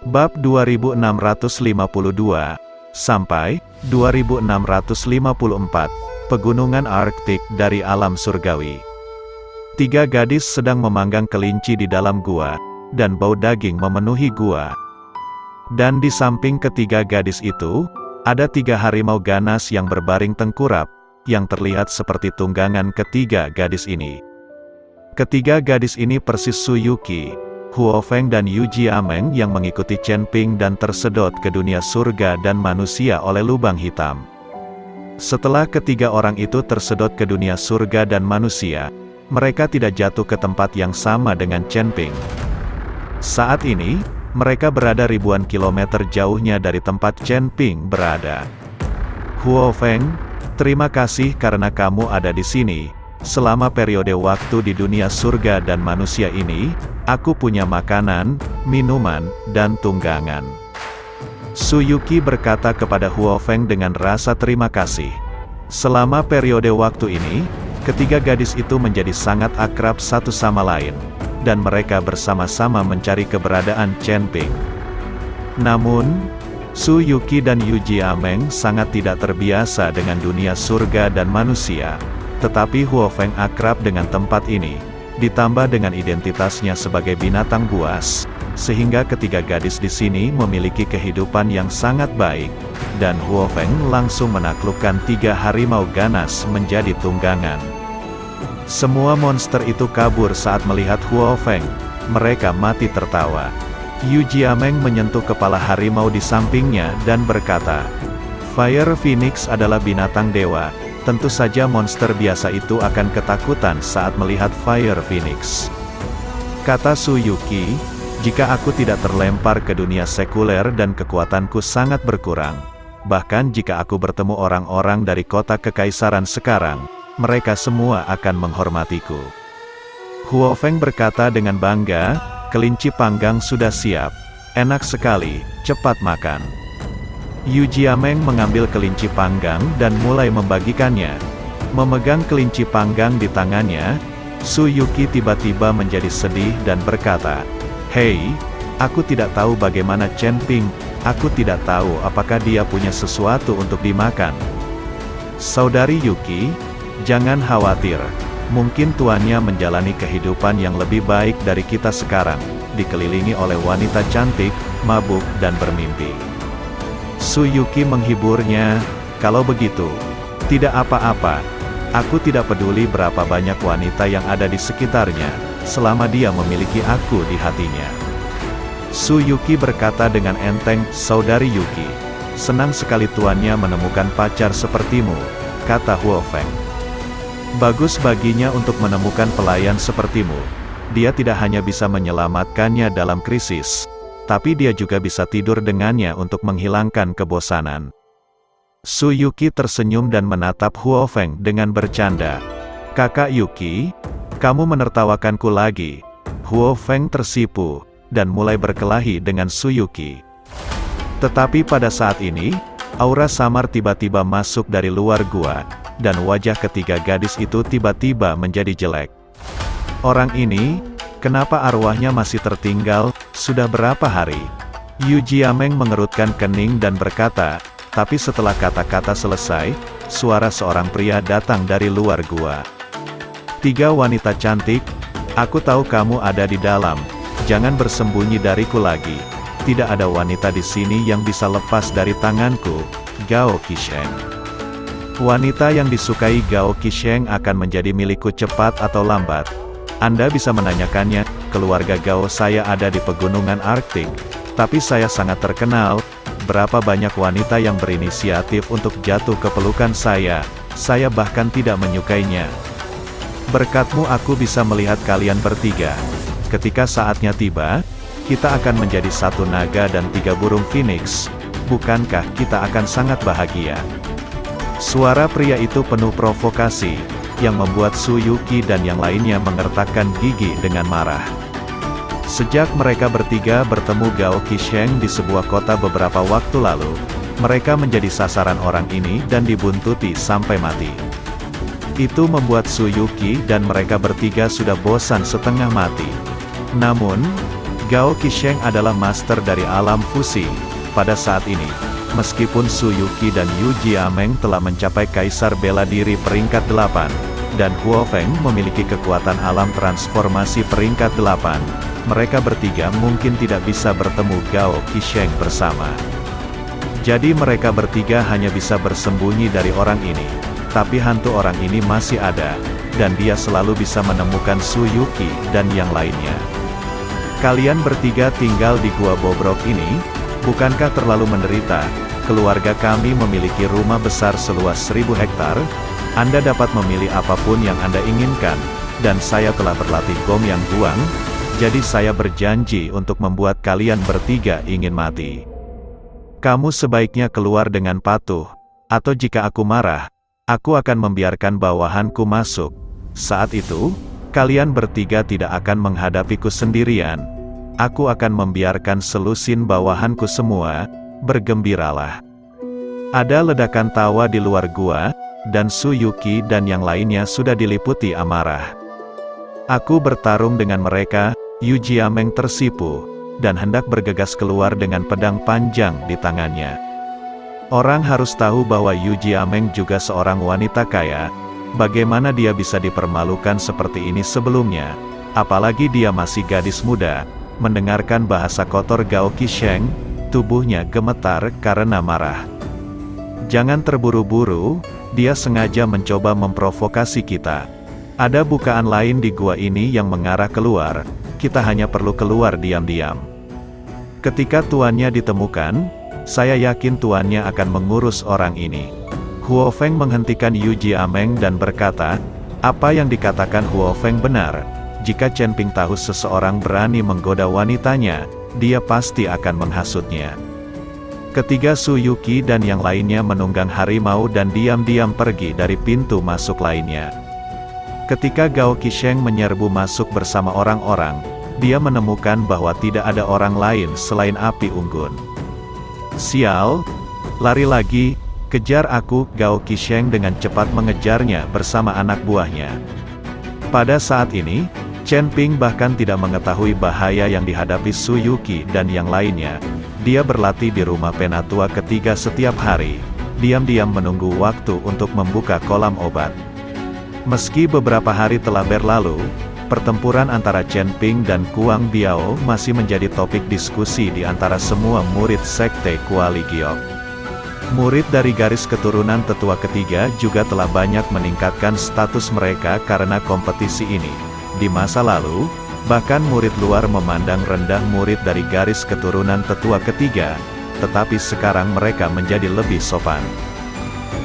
Bab 2652 sampai 2654, Pegunungan Arktik dari Alam Surgawi. 3 gadis sedang memanggang kelinci di dalam gua, dan bau daging memenuhi gua. Dan di samping ketiga gadis itu, ada 3 harimau ganas yang berbaring tengkurap, yang terlihat seperti tunggangan ketiga gadis ini. Ketiga gadis ini persis Su Yuqi, Huo Feng dan Yu Jiameng yang mengikuti Chen Ping dan tersedot ke dunia surga dan manusia oleh lubang hitam. Setelah ketiga orang itu tersedot ke dunia surga dan manusia, mereka tidak jatuh ke tempat yang sama dengan Chen Ping. Saat ini, mereka berada ribuan kilometer jauhnya dari tempat Chen Ping berada. Huo Feng, terima kasih karena kamu ada di sini. Selama periode waktu di dunia surga dan manusia ini, aku punya makanan, minuman, dan tunggangan. Su Yuqi berkata kepada Huo Feng dengan rasa terima kasih. Selama periode waktu ini, ketiga gadis itu menjadi sangat akrab satu sama lain, dan mereka bersama-sama mencari keberadaan Chen Ping. Namun, Su Yuqi dan Yu Jiameng sangat tidak terbiasa dengan dunia surga dan manusia. Tetapi Huo Feng akrab dengan tempat ini, ditambah dengan identitasnya sebagai binatang buas, sehingga ketiga gadis di sini memiliki kehidupan yang sangat baik, dan Huo Feng langsung menaklukkan 3 harimau ganas menjadi tunggangan. Semua monster itu kabur saat melihat Huo Feng, mereka mati tertawa. Yu Jiameng menyentuh kepala harimau di sampingnya dan berkata, "Fire Phoenix adalah binatang dewa. Tentu saja monster biasa itu akan ketakutan saat melihat Fire Phoenix." Kata Su Yuqi, "Jika aku tidak terlempar ke dunia sekuler dan kekuatanku sangat berkurang, bahkan jika aku bertemu orang-orang dari kota kekaisaran sekarang, mereka semua akan menghormatiku." Huo Feng berkata dengan bangga, "Kelinci panggang sudah siap. Enak sekali, cepat makan." Yu Jiameng mengambil kelinci panggang dan mulai membagikannya. Memegang kelinci panggang di tangannya, Su Yuqi tiba-tiba menjadi sedih dan berkata, "Hei, aku tidak tahu bagaimana Chen Ping, aku tidak tahu apakah dia punya sesuatu untuk dimakan." "Saudari Yuqi, jangan khawatir, mungkin tuannya menjalani kehidupan yang lebih baik dari kita sekarang, dikelilingi oleh wanita cantik, mabuk dan bermimpi." Su Yuqi menghiburnya, "Kalau begitu, tidak apa-apa. Aku tidak peduli berapa banyak wanita yang ada di sekitarnya, selama dia memiliki aku di hatinya." Su Yuqi berkata dengan enteng, "Saudari Yuqi, senang sekali tuannya menemukan pacar sepertimu," kata Huo Feng. "Bagus baginya untuk menemukan pelayan sepertimu. Dia tidak hanya bisa menyelamatkannya dalam krisis, tapi dia juga bisa tidur dengannya untuk menghilangkan kebosanan." Su Yuqi tersenyum dan menatap Huo Feng dengan bercanda. "Kakak Yuqi, kamu menertawakanku lagi." Huo Feng tersipu, dan mulai berkelahi dengan Su Yuqi. Tetapi pada saat ini, aura samar tiba-tiba masuk dari luar gua, dan wajah ketiga gadis itu tiba-tiba menjadi jelek. "Orang ini, kenapa arwahnya masih tertinggal? Sudah berapa hari?" Yu Jiameng mengerutkan kening dan berkata, tapi setelah kata-kata selesai, suara seorang pria datang dari luar gua. "3 wanita cantik, aku tahu kamu ada di dalam. Jangan bersembunyi dariku lagi. Tidak ada wanita di sini yang bisa lepas dari tanganku, Gao Qisheng. Wanita yang disukai Gao Qisheng akan menjadi milikku cepat atau lambat. Anda bisa menanyakannya, keluarga Gao saya ada di pegunungan Arktik, tapi saya sangat terkenal. Berapa banyak wanita yang berinisiatif untuk jatuh ke pelukan saya bahkan tidak menyukainya. Berkatmu aku bisa melihat kalian bertiga. Ketika saatnya tiba, kita akan menjadi 1 naga dan 3 burung phoenix. Bukankah kita akan sangat bahagia?" Suara pria itu penuh provokasi, yang membuat Su Yuqi dan yang lainnya mengertakkan gigi dengan marah. Sejak mereka bertiga bertemu Gao Qisheng di sebuah kota beberapa waktu lalu, mereka menjadi sasaran orang ini dan dibuntuti sampai mati. Itu membuat Su Yuqi dan mereka bertiga sudah bosan setengah mati. Namun, Gao Qisheng adalah master dari alam fusi. Pada saat ini, meskipun Su Yuqi dan Yu Jiameng telah mencapai kaisar bela diri peringkat 8, dan Huo Feng memiliki kekuatan alam transformasi peringkat 8, mereka bertiga mungkin tidak bisa bertemu Gao Qisheng bersama. Jadi mereka bertiga hanya bisa bersembunyi dari orang ini, tapi hantu orang ini masih ada, dan dia selalu bisa menemukan Su Yuqi dan yang lainnya. Kalian bertiga tinggal di gua bobrok ini, bukankah terlalu menderita? Keluarga kami memiliki rumah besar seluas 1000 hektar, Anda dapat memilih apapun yang Anda inginkan, dan saya telah berlatih Gom yang Guang, jadi saya berjanji untuk membuat kalian bertiga ingin mati. Kamu sebaiknya keluar dengan patuh, atau jika aku marah, aku akan membiarkan bawahanku masuk. Saat itu, kalian bertiga tidak akan menghadapiku sendirian. Aku akan membiarkan selusin bawahanku semua, bergembiralah. Ada ledakan tawa di luar gua, dan Su Yuqi dan yang lainnya sudah diliputi amarah. Aku bertarung dengan mereka, Yu Jiameng tersipu, dan hendak bergegas keluar dengan pedang panjang di tangannya. Orang harus tahu bahwa Yu Jiameng juga seorang wanita kaya. Bagaimana dia bisa dipermalukan seperti ini sebelumnya? Apalagi dia masih gadis muda. Mendengarkan bahasa kotor Gao Qisheng, tubuhnya gemetar karena marah. Jangan terburu-buru, dia sengaja mencoba memprovokasi kita. Ada bukaan lain di gua ini yang mengarah keluar, kita hanya perlu keluar diam-diam. Ketika tuannya ditemukan, saya yakin tuannya akan mengurus orang ini. Huo Feng menghentikan Yu Jiameng dan berkata, apa yang dikatakan Huo Feng benar. Jika Chen Ping tahu seseorang berani menggoda wanitanya, dia pasti akan menghasutnya. Ketiga Su Yuqi dan yang lainnya menunggang harimau dan diam-diam pergi dari pintu masuk lainnya. Ketika Gao Qisheng menyerbu masuk bersama orang-orang, dia menemukan bahwa tidak ada orang lain selain api unggun. Sial, lari lagi, kejar aku. Gao Qisheng dengan cepat mengejarnya bersama anak buahnya. Pada saat ini, Chen Ping bahkan tidak mengetahui bahaya yang dihadapi Su Yuqi dan yang lainnya. Dia berlatih di rumah penatua ketiga setiap hari, diam-diam menunggu waktu untuk membuka kolam obat. Meski beberapa hari telah berlalu, pertempuran antara Chen Ping dan Guang Biao masih menjadi topik diskusi di antara semua murid sekte Kuali Giok. Murid dari garis keturunan tetua ketiga juga telah banyak meningkatkan status mereka karena kompetisi ini. Di masa lalu, bahkan murid luar memandang rendah murid dari garis keturunan tetua ketiga, tetapi sekarang mereka menjadi lebih sopan.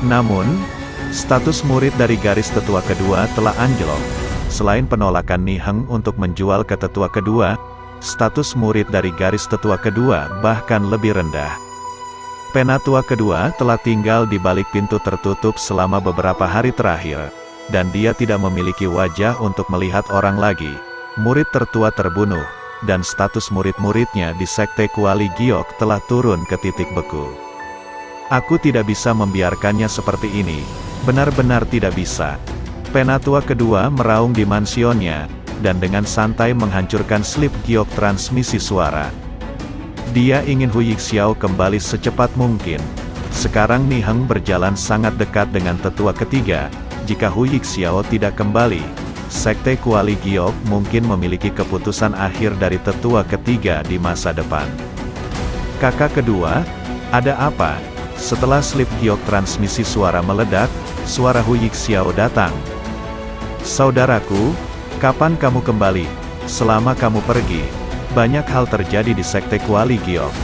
Namun, status murid dari garis tetua kedua telah anjlok. Selain penolakan Niheng untuk menjual ke tetua kedua, status murid dari garis tetua kedua bahkan lebih rendah. Penatua kedua telah tinggal di balik pintu tertutup selama beberapa hari terakhir, dan dia tidak memiliki wajah untuk melihat orang lagi. Murid tertua terbunuh, dan status murid-muridnya di sekte Kuali Giok telah turun ke titik beku. Aku tidak bisa membiarkannya seperti ini, benar-benar tidak bisa. Penatua kedua meraung di mansionnya, dan dengan santai menghancurkan slip giok transmisi suara. Dia ingin Hu Yixiao kembali secepat mungkin. Sekarang Niheng berjalan sangat dekat dengan tetua ketiga. Jika Hu Yixiao tidak kembali, sekte Kuali Giok mungkin memiliki keputusan akhir dari tetua ketiga di masa depan. Kakak kedua, ada apa? Setelah slip giok transmisi suara meledak, suara Hu Yixiao datang. Saudaraku, kapan kamu kembali? Selama kamu pergi, banyak hal terjadi di sekte Kuali Giok.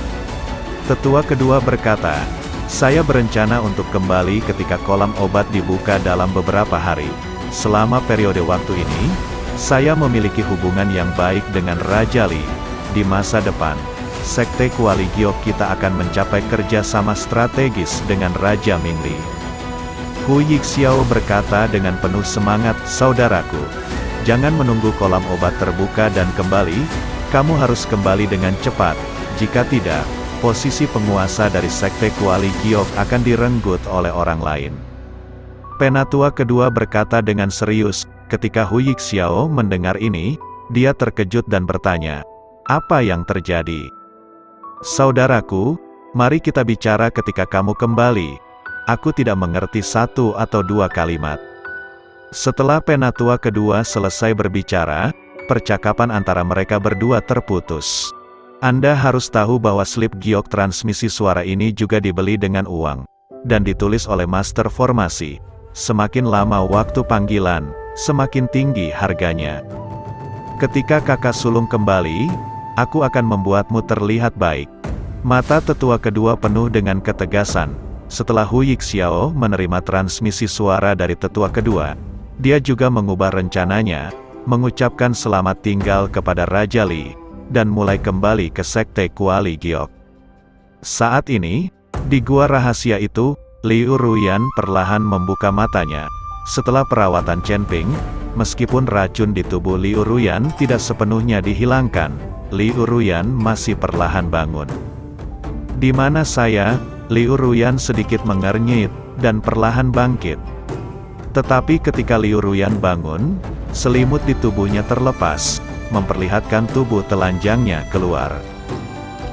Tetua kedua berkata, saya berencana untuk kembali ketika kolam obat dibuka dalam beberapa hari. Selama periode waktu ini, saya memiliki hubungan yang baik dengan Raja Li. Di masa depan, sekte Kuali Giok kita akan mencapai kerjasama strategis dengan Raja Mingli. Hu Yixiao berkata dengan penuh semangat, saudaraku, jangan menunggu kolam obat terbuka dan kembali, kamu harus kembali dengan cepat, jika tidak, posisi penguasa dari sekte Kuali Giok akan direnggut oleh orang lain. Penatua kedua berkata dengan serius. Ketika Hu Yixiao mendengar ini, dia terkejut dan bertanya, Apa yang terjadi? Saudaraku, mari kita bicara ketika kamu kembali. Aku tidak mengerti satu atau dua kalimat. Setelah penatua kedua selesai berbicara, percakapan antara mereka berdua terputus. Anda harus tahu bahwa slip giok transmisi suara ini juga dibeli dengan uang, dan ditulis oleh master formasi. Semakin lama waktu panggilan, semakin tinggi harganya. Ketika kakak sulung kembali, aku akan membuatmu terlihat baik. Mata tetua kedua penuh dengan ketegasan. Setelah Hu Yixiao menerima transmisi suara dari tetua kedua, dia juga mengubah rencananya, mengucapkan selamat tinggal kepada Raja Li, dan mulai kembali ke sekte Kuali Giok. Saat ini, di gua rahasia itu, Liu Ruyan perlahan membuka matanya. Setelah perawatan Chen Ping, meskipun racun di tubuh Liu Ruyan tidak sepenuhnya dihilangkan, Liu Ruyan masih perlahan bangun. Di mana saya? Liu Ruyan sedikit mengernyit, dan perlahan bangkit. Tetapi ketika Liu Ruyan bangun, selimut di tubuhnya terlepas, memperlihatkan tubuh telanjangnya keluar.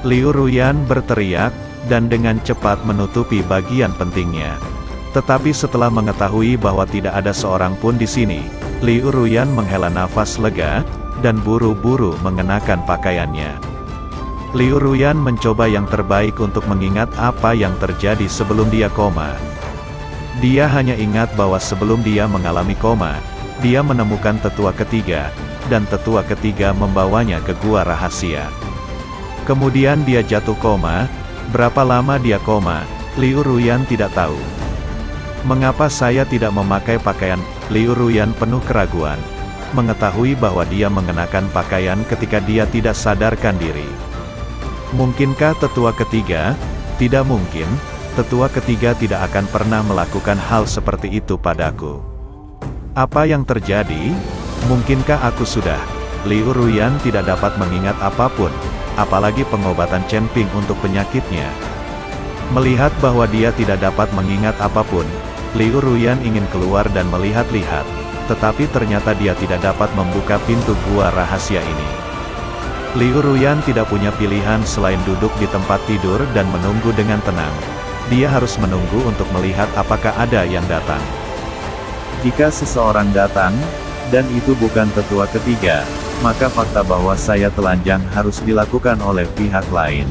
Liu Ruyan berteriak, dan dengan cepat menutupi bagian pentingnya. Tetapi setelah mengetahui bahwa tidak ada seorang pun di sini, Liu Ruyan menghela nafas lega, dan buru-buru mengenakan pakaiannya. Liu Ruyan mencoba yang terbaik untuk mengingat apa yang terjadi sebelum dia koma. Dia hanya ingat bahwa sebelum dia mengalami koma, dia menemukan tetua ketiga, dan tetua ketiga membawanya ke gua rahasia. Kemudian dia jatuh koma. Berapa lama dia koma, Liu Ruyan tidak tahu. Mengapa saya tidak memakai pakaian? Liu Ruyan penuh keraguan, mengetahui bahwa dia mengenakan pakaian ketika dia tidak sadarkan diri. Mungkinkah tetua ketiga? Tidak mungkin, tetua ketiga tidak akan pernah melakukan hal seperti itu padaku. Apa yang terjadi? Mungkinkah aku sudah? Liu Ruyan tidak dapat mengingat apapun, apalagi pengobatan Chen Ping untuk penyakitnya. Melihat bahwa dia tidak dapat mengingat apapun, Liu Ruyan ingin keluar dan melihat-lihat, tetapi ternyata dia tidak dapat membuka pintu gua rahasia ini. Liu Ruyan tidak punya pilihan selain duduk di tempat tidur dan menunggu dengan tenang. Dia harus menunggu untuk melihat apakah ada yang datang. Jika seseorang datang, dan itu bukan tetua ketiga, maka fakta bahwa saya telanjang harus dilakukan oleh pihak lain.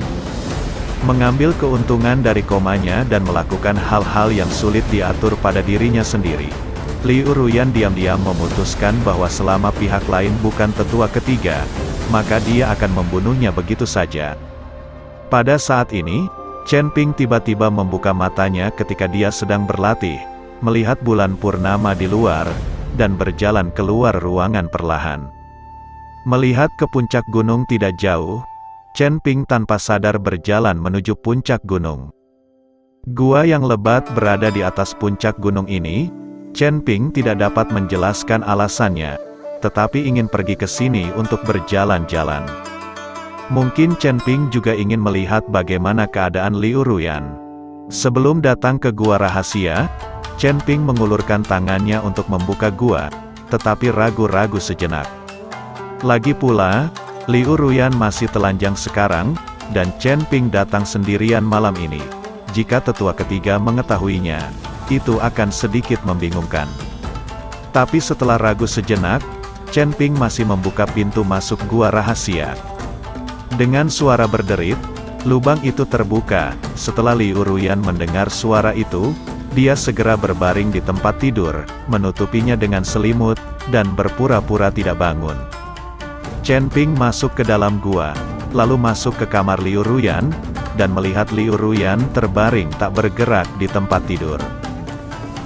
Mengambil keuntungan dari komanya dan melakukan hal-hal yang sulit diatur pada dirinya sendiri, Liu Ruyan diam-diam memutuskan bahwa selama pihak lain bukan tetua ketiga, maka dia akan membunuhnya begitu saja. Pada saat ini, Chen Ping tiba-tiba membuka matanya ketika dia sedang berlatih, melihat bulan purnama di luar, dan berjalan keluar ruangan perlahan. Melihat ke puncak gunung tidak jauh, Chen Ping tanpa sadar berjalan menuju puncak gunung. Gua yang lebat berada di atas puncak gunung ini. Chen Ping tidak dapat menjelaskan alasannya, tetapi ingin pergi ke sini untuk berjalan-jalan. Mungkin Chen Ping juga ingin melihat bagaimana keadaan Liu Ruyan. Sebelum datang ke gua rahasia, Chen Ping mengulurkan tangannya untuk membuka gua, tetapi ragu-ragu sejenak. Lagi pula, Liu Ruyan masih telanjang sekarang, dan Chen Ping datang sendirian malam ini. Jika tetua ketiga mengetahuinya, itu akan sedikit membingungkan. Tapi setelah ragu sejenak, Chen Ping masih membuka pintu masuk gua rahasia. Dengan suara berderit, lubang itu terbuka. Setelah Liu Ruyan mendengar suara itu, dia segera berbaring di tempat tidur, menutupinya dengan selimut, dan berpura-pura tidak bangun. Chen Ping masuk ke dalam gua, lalu masuk ke kamar Liu Ruyan, dan melihat Liu Ruyan terbaring tak bergerak di tempat tidur.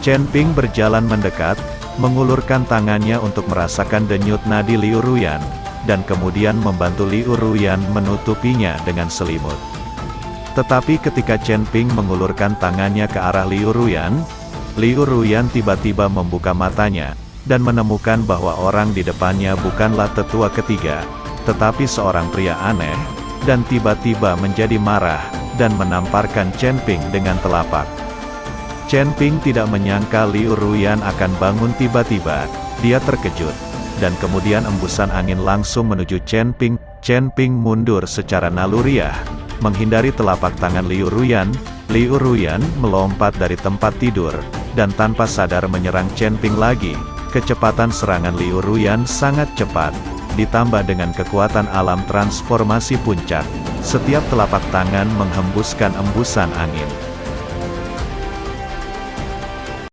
Chen Ping berjalan mendekat, mengulurkan tangannya untuk merasakan denyut nadi Liu Ruyan, dan kemudian membantu Liu Ruyan menutupinya dengan selimut. Tetapi ketika Chen Ping mengulurkan tangannya ke arah Liu Ruyan tiba-tiba membuka matanya, dan menemukan bahwa orang di depannya bukanlah tetua ketiga, tetapi seorang pria aneh, dan tiba-tiba menjadi marah, dan menamparkan Chen Ping dengan telapak. Chen Ping tidak menyangka Liu Ruyan akan bangun tiba-tiba, dia terkejut, dan kemudian embusan angin langsung menuju Chen Ping, Chen Ping mundur secara naluriah, menghindari telapak tangan Liu Ruyan. Liu Ruyan melompat dari tempat tidur, dan tanpa sadar menyerang Chen Ping lagi. Kecepatan serangan Liu Ruyan sangat cepat, ditambah dengan kekuatan alam transformasi puncak. Setiap telapak tangan menghembuskan embusan angin.